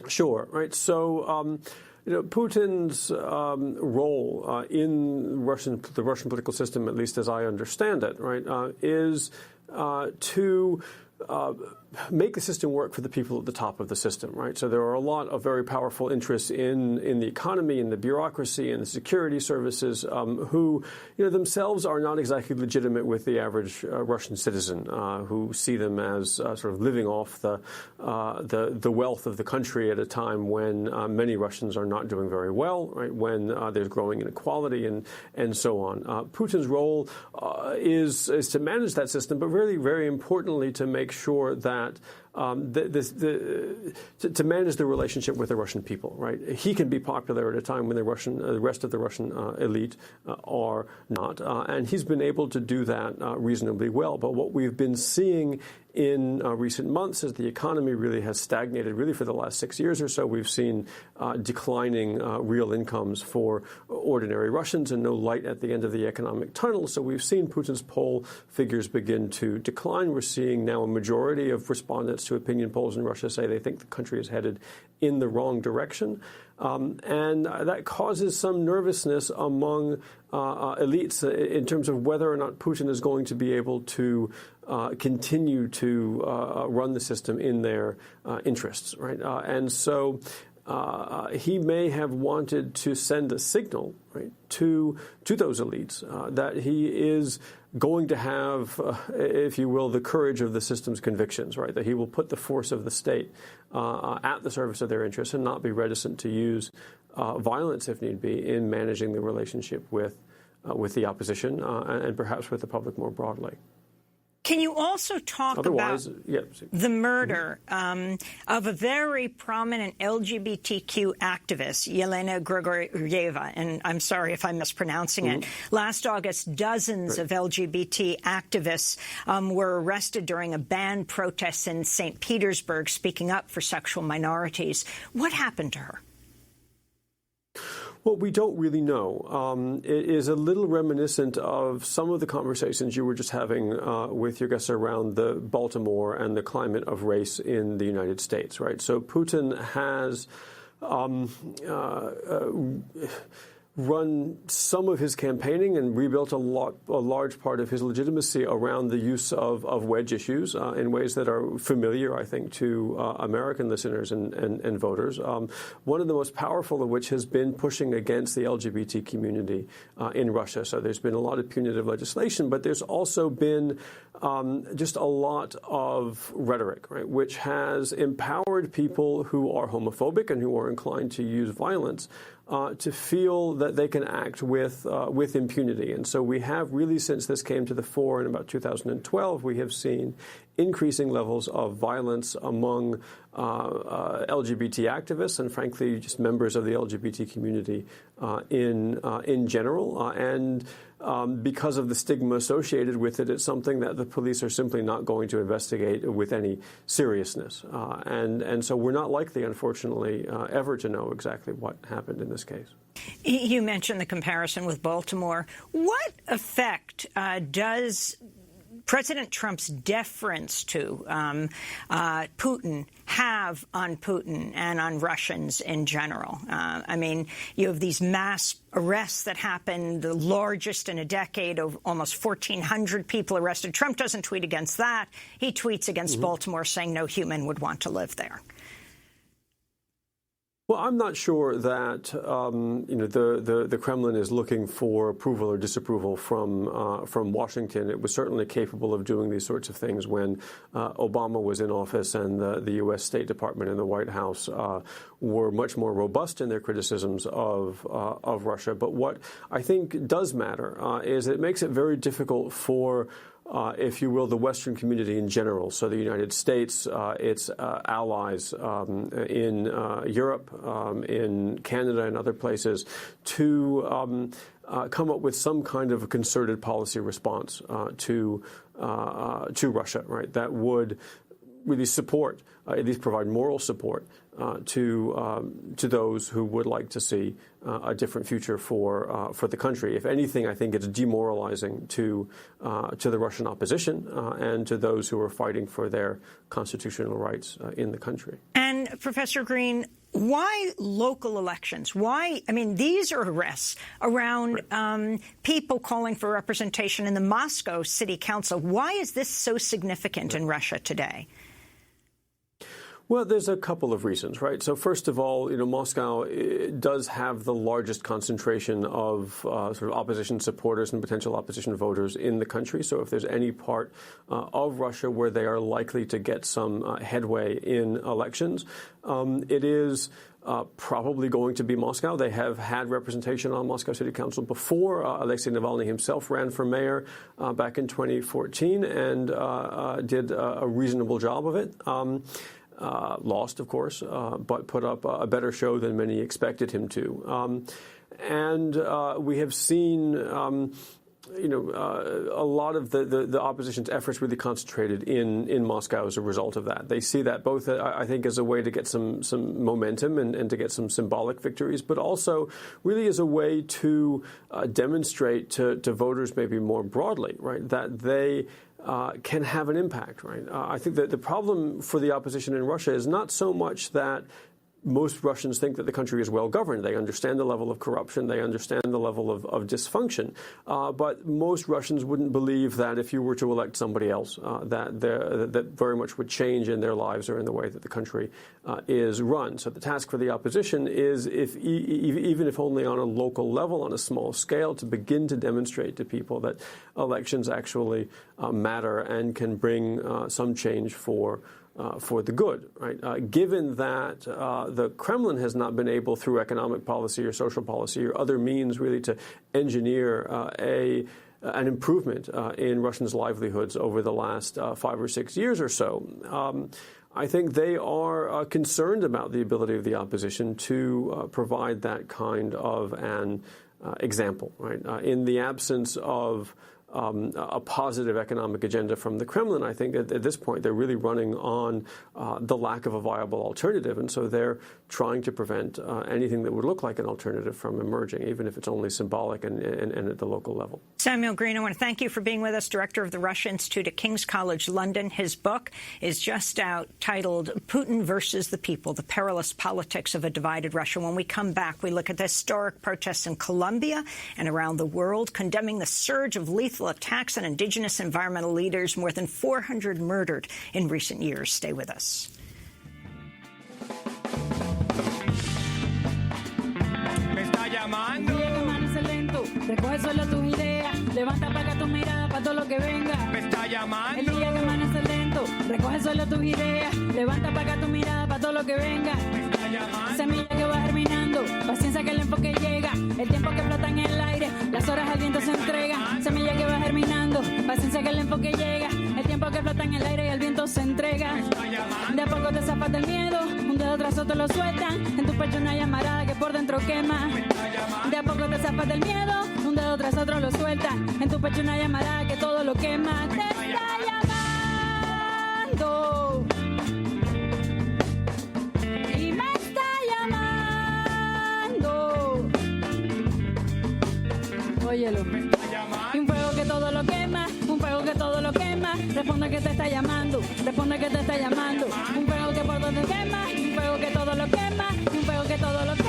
Sure. Right. So, Putin's role in the Russian political system, at least as I understand it, right, is to make the system work for the people at the top of the system, right? So there are a lot of very powerful interests in the economy, in the bureaucracy, in the security services, who, themselves are not exactly legitimate with the average Russian citizen, who see them as sort of living off the wealth of the country at a time when many Russians are not doing very well, right? When there's growing inequality and so on. Putin's role is to manage that system, but really, very importantly, to make sure that to manage the relationship with the Russian people, right? He can be popular at a time when the rest of the Russian elite are not, and he's been able to do that reasonably well. But what we've been seeing in recent months as the economy really has stagnated, really for the last 6 years or so, we've seen declining real incomes for ordinary Russians and no light at the end of the economic tunnel. So we've seen Putin's poll figures begin to decline. We're seeing now a majority of respondents to opinion polls in Russia say they think the country is headed in the wrong direction. And that causes some nervousness among elites in terms of whether or not Putin is going to be able to continue to run the system in their interests, right? And so he may have wanted to send a signal, right, to those elites that he is going to have, if you will, the courage of the system's convictions, right? That he will put the force of the state at the service of their interests and not be reticent to use violence, if need be, in managing the relationship with the opposition and perhaps with the public more broadly. Can you also talk about the murder of a very prominent LGBTQ activist, Yelena Grigorieva? And I'm sorry if I'm mispronouncing it. Last August, dozens of LGBT activists were arrested during a banned protest in St. Petersburg, speaking up for sexual minorities. What happened to her? Well, we don't really know. It is a little reminiscent of some of the conversations you were just having with your guests around the Baltimore and the climate of race in the United States, right? So Putin has run some of his campaigning and rebuilt a large part of his legitimacy around the use of wedge issues in ways that are familiar, I think, to American listeners and voters. One of the most powerful of which has been pushing against the LGBT community in Russia. So there's been a lot of punitive legislation, but there's also been just a lot of rhetoric, right, which has empowered people who are homophobic and who are inclined to use violence to feel that they can act with impunity. And so we have really, since this came to the fore in about 2012, we have seen increasing levels of violence among LGBT activists and, frankly, just members of the LGBT community in general. And because of the stigma associated with it, it's something that the police are simply not going to investigate with any seriousness. And so we're not likely, unfortunately, ever to know exactly what happened in this case. You mentioned the comparison with Baltimore. What effect does President Trump's deference to Putin have on Putin and on Russians in general? I mean, you have these mass arrests that happened, the largest in a decade, of almost 1,400 people arrested. Trump doesn't tweet against that. He tweets against Baltimore, saying no human would want to live there. Well, I'm not sure that the Kremlin is looking for approval or disapproval from Washington. It was certainly capable of doing these sorts of things when Obama was in office, and the U.S. State Department and the White House were much more robust in their criticisms of Russia. But what I think does matter is it makes it very difficult for if you will, the Western community in general, so the United States, its allies in Europe, in Canada and other places, to come up with some kind of a concerted policy response to Russia, right? That would really support, at least provide moral support to those who would like to see a different future for the country. If anything, I think it's demoralizing to the Russian opposition and to those who are fighting for their constitutional rights in the country. And Professor Green, why local elections? Why? I mean, these are arrests around people calling for representation in the Moscow City Council. Why is this so significant in Russia today? Well, there's a couple of reasons, right? So first of all, Moscow does have the largest concentration of sort of opposition supporters and potential opposition voters in the country. So if there's any part of Russia where they are likely to get some headway in elections, it is probably going to be Moscow. They have had representation on Moscow City Council before. Alexei Navalny himself ran for mayor back in 2014 and did a reasonable job of it. Lost, of course, but put up a better show than many expected him to. And we have seen, a lot of the opposition's efforts really concentrated in Moscow as a result of that. They see that both, I think, as a way to get some momentum and to get some symbolic victories, but also really as a way to demonstrate to voters maybe more broadly, right, that they can have an impact, right? I think that the problem for the opposition in Russia is not so much that most Russians think that the country is well governed. They understand the level of corruption. They understand the level of dysfunction. But most Russians wouldn't believe that if you were to elect somebody else, that very much would change in their lives or in the way that the country is run. So the task for the opposition is, even if only on a local level, on a small scale, to begin to demonstrate to people that elections actually matter and can bring some change for the good, right? Given that the Kremlin has not been able, through economic policy or social policy or other means, really to engineer an improvement in Russians' livelihoods over the last 5 or 6 years or so, I think they are concerned about the ability of the opposition to provide that kind of an example, right? In the absence of a positive economic agenda from the Kremlin, I think at this point they're really running on the lack of a viable alternative, and so they're trying to prevent anything that would look like an alternative from emerging, even if it's only symbolic and at the local level. Samuel Green, I want to thank you for being with us, Director of the Russia Institute at King's College London. His book is just out, titled Putin versus the People, The Perilous Politics of a Divided Russia. When we come back, we look at the historic protests in Colombia and around the world, condemning the surge of lethal attacks on indigenous environmental leaders, more than 400 murdered in recent years. Stay with us. Recoge solo tus ideas, levanta para acá tu mirada para todo lo que venga. Me está llamando. El día que amanece lento, recoge solo tus ideas, levanta para acá tu mirada para todo lo que venga. Me está llamando. Semilla que va germinando, paciencia que el enfoque llega, el tiempo que flota en el aire, las horas al viento se entregan. Semilla que va germinando, paciencia que el enfoque llega, el tiempo que flota en el aire y el viento se entrega. De a poco te zafas del miedo, un dedo tras otro lo sueltan, en tu pecho una llamarada que por dentro quema. De a poco te zafas del miedo, un dedo tras otro lo suelta, en tu pecho una llamarada que todo lo quema. Te está llamando y me está llamando. Óyelo. Y un fuego que todo lo quema, un fuego que todo lo quema. Responde que te está llamando, responde que te está llamando. Un fuego que por donde quema, un fuego que todo lo quema, un fuego que todo lo quema.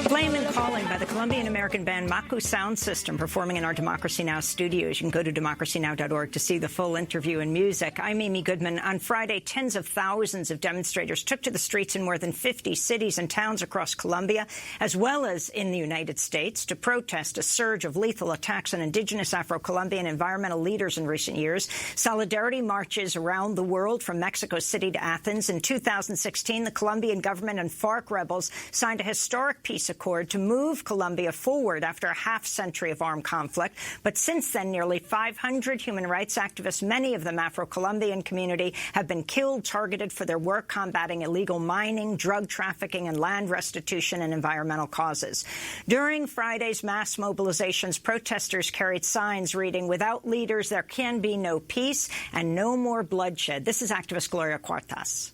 Flame and Calling by the Columbia Colombian-American band Maku Sound System performing in our Democracy Now! Studios. You can go to democracynow.org to see the full interview and music. I'm Amy Goodman. On Friday, tens of thousands of demonstrators took to the streets in more than 50 cities and towns across Colombia, as well as in the United States, to protest a surge of lethal attacks on indigenous Afro-Colombian environmental leaders in recent years. Solidarity marches around the world from Mexico City to Athens. In 2016, the Colombian government and FARC rebels signed a historic peace accord to move Colombia forward after a half-century of armed conflict. But since then, nearly 500 human rights activists, many of them Afro-Colombian community, have been killed, targeted for their work combating illegal mining, drug trafficking, and land restitution and environmental causes. During Friday's mass mobilizations, protesters carried signs reading, "Without leaders, there can be no peace and no more bloodshed." This is activist Gloria Cuartas.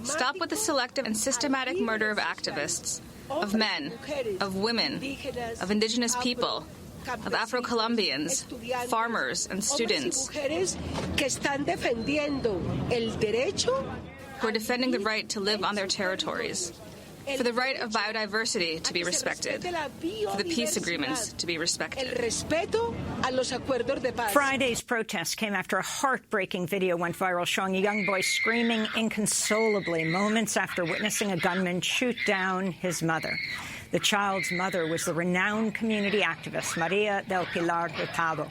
Stop with the selective and systematic murder of activists, of men, of women, of indigenous people, of Afro-Colombians, farmers and students who are defending the right to live on their territories, for the right of biodiversity to be respected, for the peace agreements to be respected. Friday's protest came after a heartbreaking video went viral showing a young boy screaming inconsolably moments after witnessing a gunman shoot down his mother. The child's mother was the renowned community activist Maria del Pilar Hurtado,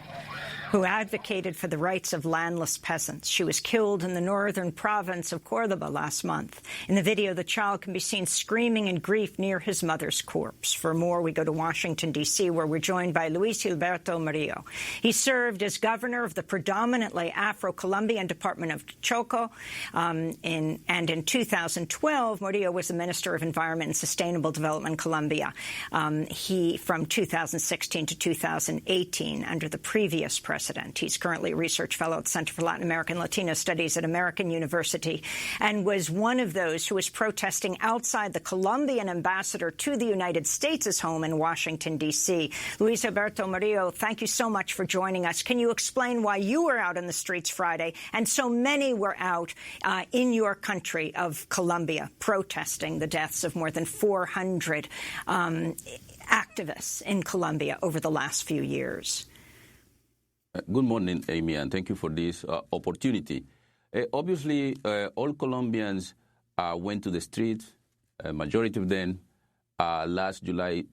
who advocated for the rights of landless peasants. She was killed in the northern province of Córdoba last month. In the video, the child can be seen screaming in grief near his mother's corpse. For more, we go to Washington, D.C., where we're joined by Luis Gilberto Murillo. He served as governor of the predominantly Afro-Colombian Department of Choco, and in 2012, Murillo was the Minister of Environment and Sustainable Development in Colombia. From 2016 to 2018, under the previous president. He's currently a research fellow at the Center for Latin American and Latino Studies at American University, and was one of those who was protesting outside the Colombian ambassador to the United States' home in Washington, D.C. Luis Alberto Murillo, thank you so much for joining us. Can you explain why you were out in the streets Friday and so many were out in your country of Colombia protesting the deaths of more than 400 activists in Colombia over the last few years? Good morning, Amy, and thank you for this opportunity. Obviously, all Colombians went to the streets, a majority of them, last July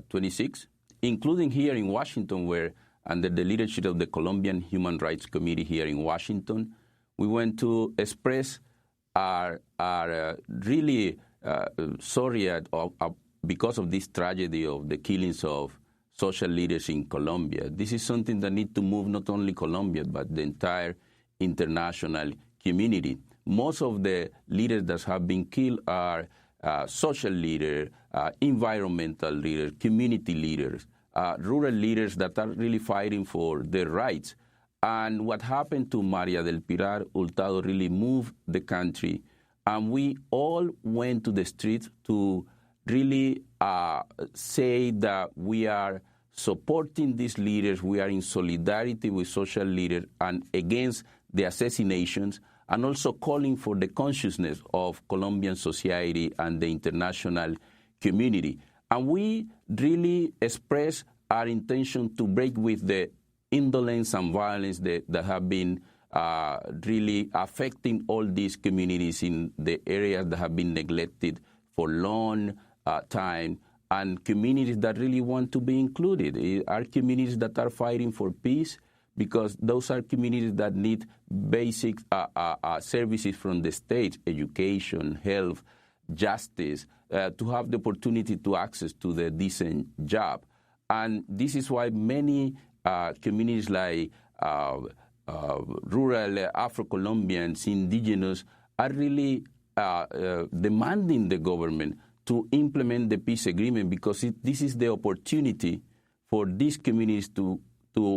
26, including here in Washington, where under the leadership of the Colombian Human Rights Committee here in Washington, we went to express our really sorry because of this tragedy of the killings of social leaders in Colombia. This is something that needs to move not only Colombia, but the entire international community. Most of the leaders that have been killed are social leaders, environmental leaders, community leaders, rural leaders that are really fighting for their rights. And what happened to Maria del Pilar Hurtado really moved the country. And we all went to the streets to really say that we are supporting these leaders, we are in solidarity with social leaders and against the assassinations, and also calling for the consciousness of Colombian society and the international community. And we really express our intention to break with the indolence and violence that have been really affecting all these communities in the areas that have been neglected for long time, and communities that really want to be included. Are communities that are fighting for peace, because those are communities that need basic services from the state, education, health, justice, to have the opportunity to access to the decent job. And this is why many communities like rural Afro-Colombians, indigenous, are really demanding the government to implement the peace agreement, because this is the opportunity for these communities to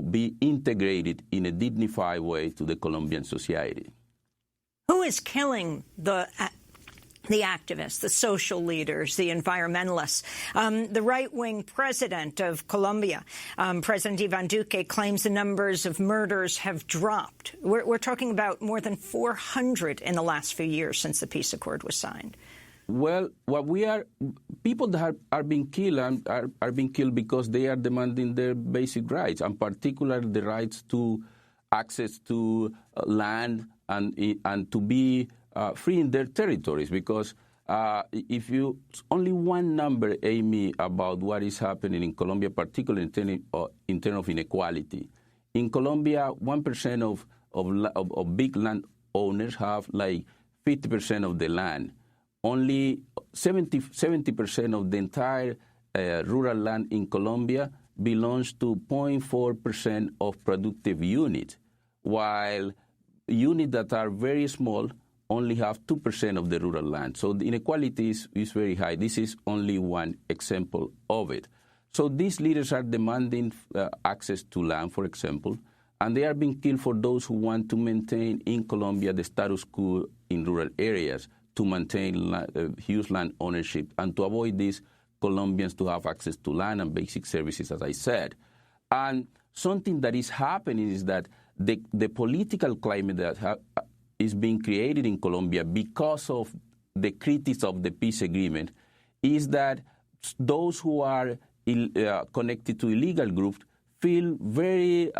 be integrated in a dignified way to the Colombian society. Who is killing the activists, the social leaders, the environmentalists? The right-wing president of Colombia, President Iván Duque, claims the numbers of murders have dropped. We're talking about more than 400 in the last few years since the peace accord was signed. Well, people that are being killed are being killed because they are demanding their basic rights, and particularly the rights to access to land and to be free in their territories. Because if you only one number, Amy, about what is happening in Colombia, particularly in terms of inequality. In Colombia, 1% of big land owners have like 50% of the land. Only 70% of the entire rural land in Colombia belongs to 0.4% of productive units, while units that are very small only have 2% of the rural land. So the inequality is very high. This is only one example of it. So these leaders are demanding access to land, for example, and they are being killed for those who want to maintain in Colombia the status quo in rural areas, to maintain huge land ownership, and to avoid these Colombians to have access to land and basic services, as I said. And something that is happening is that the political climate that is being created in Colombia because of the critics of the peace agreement is that those who are connected to illegal groups feel very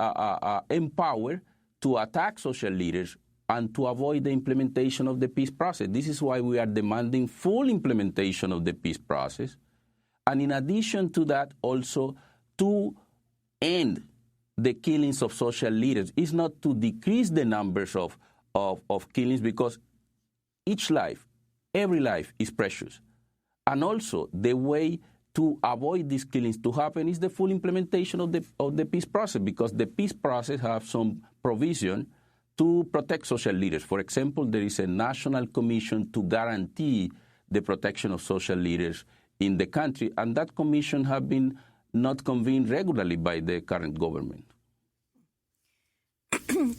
empowered to attack social leaders and to avoid the implementation of the peace process. This is why we are demanding full implementation of the peace process. And in addition to that, also to end the killings of social leaders. It's not to decrease the numbers of killings, because each life, every life is precious. And also the way to avoid these killings to happen is the full implementation of the peace process, because the peace process has some provision to protect social leaders. For example, there is a national commission to guarantee the protection of social leaders in the country, and that commission has been not convened regularly by the current government.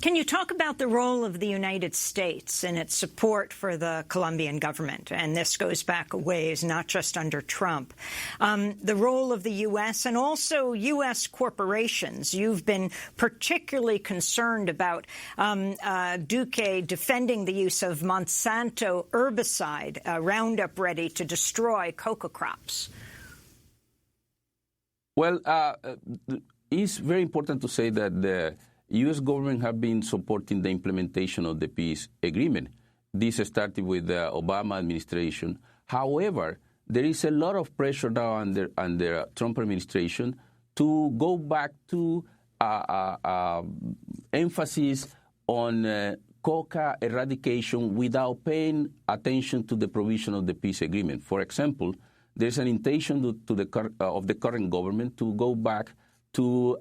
Can you talk about the role of the United States in its support for the Colombian government? And this goes back a ways, not just under Trump. The role of the U.S. and also U.S. corporations. You've been particularly concerned about Duque defending the use of Monsanto herbicide, Roundup Ready, to destroy coca crops. Well, it's very important to say that the U.S. government have been supporting the implementation of the peace agreement. This started with the Obama administration. However, there is a lot of pressure now under Trump administration to go back to emphasis on coca eradication without paying attention to the provision of the peace agreement. For example, there's an intention of the current government to go back to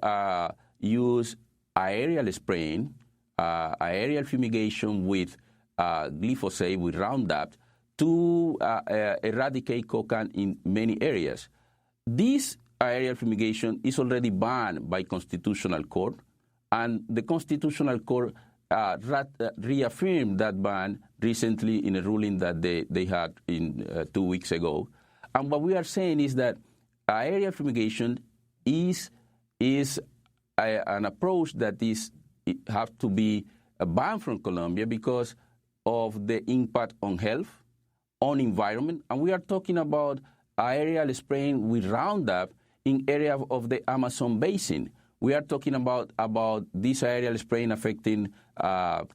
use aerial spraying, aerial fumigation with glyphosate, with Roundup, to eradicate coca in many areas. This aerial fumigation is already banned by Constitutional Court, and the Constitutional Court reaffirmed that ban recently in a ruling that they had 2 weeks ago. And what we are saying is that aerial fumigation is an approach that have to be banned from Colombia because of the impact on health, on environment. And we are talking about aerial spraying with Roundup in area of the Amazon basin. We are talking about this aerial spraying affecting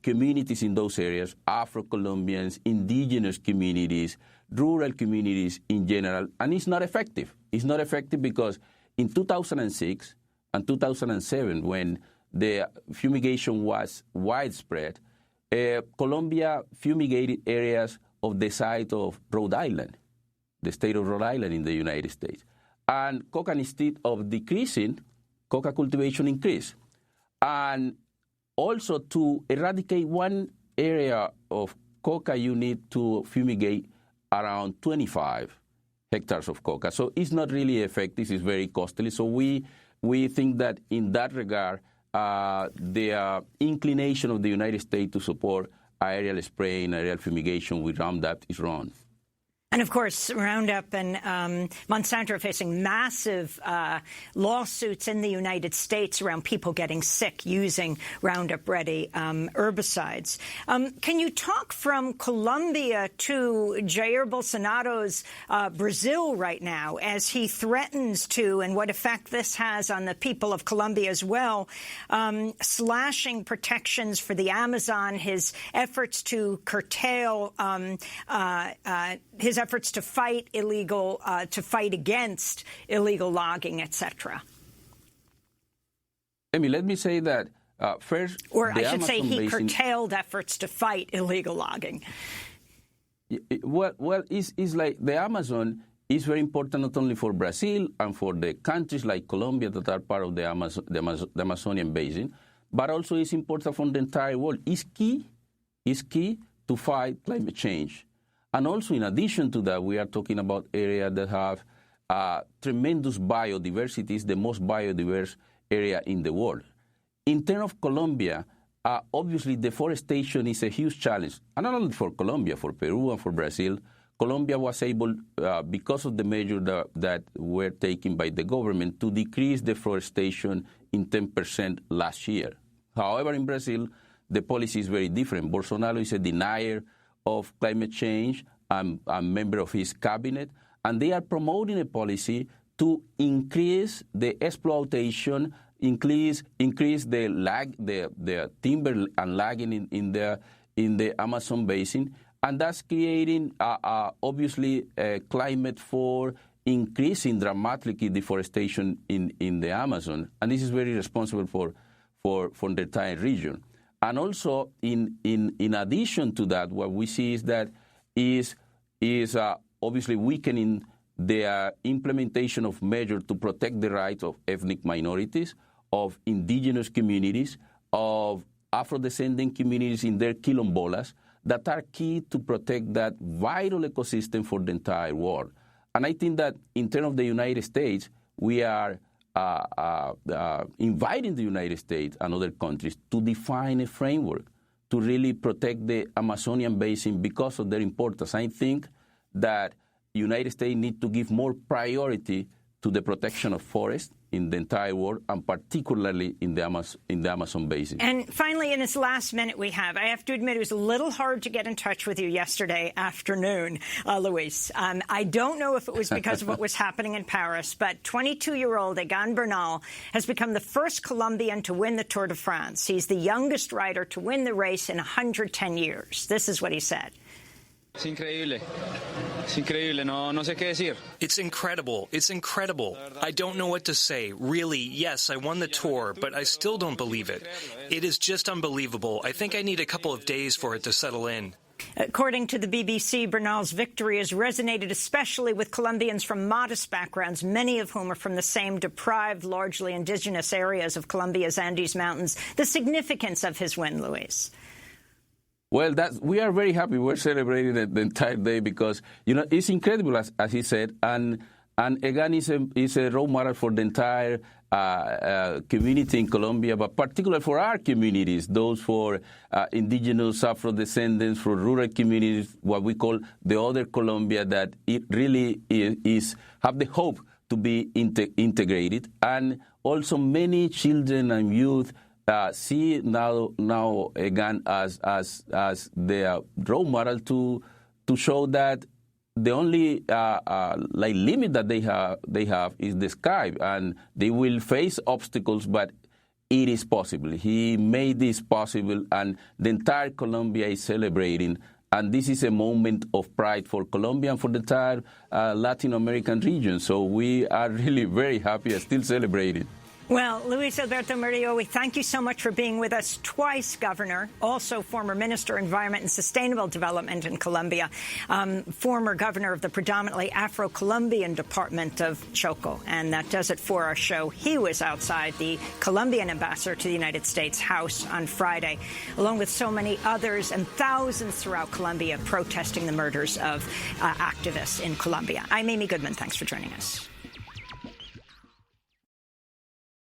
communities in those areas, Afro-Colombians, indigenous communities, rural communities in general, and it's not effective. It's not effective because in 2006 and 2007, when the fumigation was widespread, Colombia fumigated areas of the size of Rhode Island, the state of Rhode Island in the United States. And coca, instead of decreasing, coca cultivation increased. And also to eradicate one area of coca, you need to fumigate around 25 hectares of coca. So it's not really effective. It's very costly. So we think that in that regard, the inclination of the United States to support aerial spraying, aerial fumigation with Roundup is wrong. And, of course, Roundup and Monsanto are facing massive lawsuits in the United States around people getting sick using Roundup-ready herbicides. Can you talk from Colombia to Jair Bolsonaro's Brazil right now as he threatens to, and what effect this has on the people of Colombia as well, slashing protections for the Amazon, his efforts to curtail his efforts to fight against illegal logging, etc. Amy, let me say that first, or I should say, he curtailed efforts to fight illegal logging. Well, it's like the Amazon is very important not only for Brazil and for the countries like Colombia that are part of the Amazonian basin, but also it's important for the entire world. It's key to fight climate change. And also, in addition to that, we are talking about areas that have tremendous biodiversity. It's the most biodiverse area in the world. In terms of Colombia, obviously deforestation is a huge challenge, and not only for Colombia, for Peru and for Brazil. Colombia was able, because of the measures that were taken by the government, to decrease deforestation in 10% last year. However, in Brazil, the policy is very different. Bolsonaro is a denier of climate change. I'm a member of his cabinet, and they are promoting a policy to increase the exploitation, increase the timber and logging in the Amazon basin, and that's creating obviously a climate for increasing dramatically deforestation in the Amazon, and this is very responsible for the entire region. And also, in addition to that, what we see is that is obviously weakening the implementation of measures to protect the rights of ethnic minorities, of indigenous communities, of Afro-descendant communities in their quilombolas that are key to protect that vital ecosystem for the entire world. And I think that in terms of the United States, we are inviting the United States and other countries to define a framework to really protect the Amazonian basin because of their importance. I think that the United States needs to give more priority to the protection of forests in the entire world, and particularly in the Amazon basin. And finally, in this last minute we have, I have to admit it was a little hard to get in touch with you yesterday afternoon, Luis. I don't know if it was because of what was happening in Paris, but 22-year-old Egan Bernal has become the first Colombian to win the Tour de France. He's the youngest rider to win the race in 110 years. This is what he said. Es increíble. Es increíble. No sé qué decir. It's incredible. It's incredible. I don't know what to say. Really, yes, I won the Tour, but I still don't believe it. It is just unbelievable. I think I need a couple of days for it to settle in. According to the BBC, Bernal's victory has resonated especially with Colombians from modest backgrounds, many of whom are from the same deprived, largely indigenous areas of Colombia's Andes Mountains. The significance of his win, Luis. Well, we are very happy. We're celebrating the entire day because, it's incredible, as he said, and Egan is a role model for the entire community in Colombia, but particularly for our communities, those for indigenous Afro-descendants, for rural communities, what we call the other Colombia, that it really have the hope to be integrated. And also many children and youth see now again as their role model to show that the only limit that they have is the sky, and they will face obstacles, but it is possible. He made this possible, and the entire Colombia is celebrating. And this is a moment of pride for Colombia and for the entire Latin American region. So we are really very happy and still celebrating. Well, Luis Alberto Murillo, we thank you so much for being with us. Twice governor, also former Minister of Environment and Sustainable Development in Colombia, former governor of the predominantly Afro-Colombian department of Choco. And that does it for our show. He was outside the Colombian ambassador to the United States House on Friday, along with so many others and thousands throughout Colombia protesting the murders of activists in Colombia. I'm Amy Goodman. Thanks for joining us.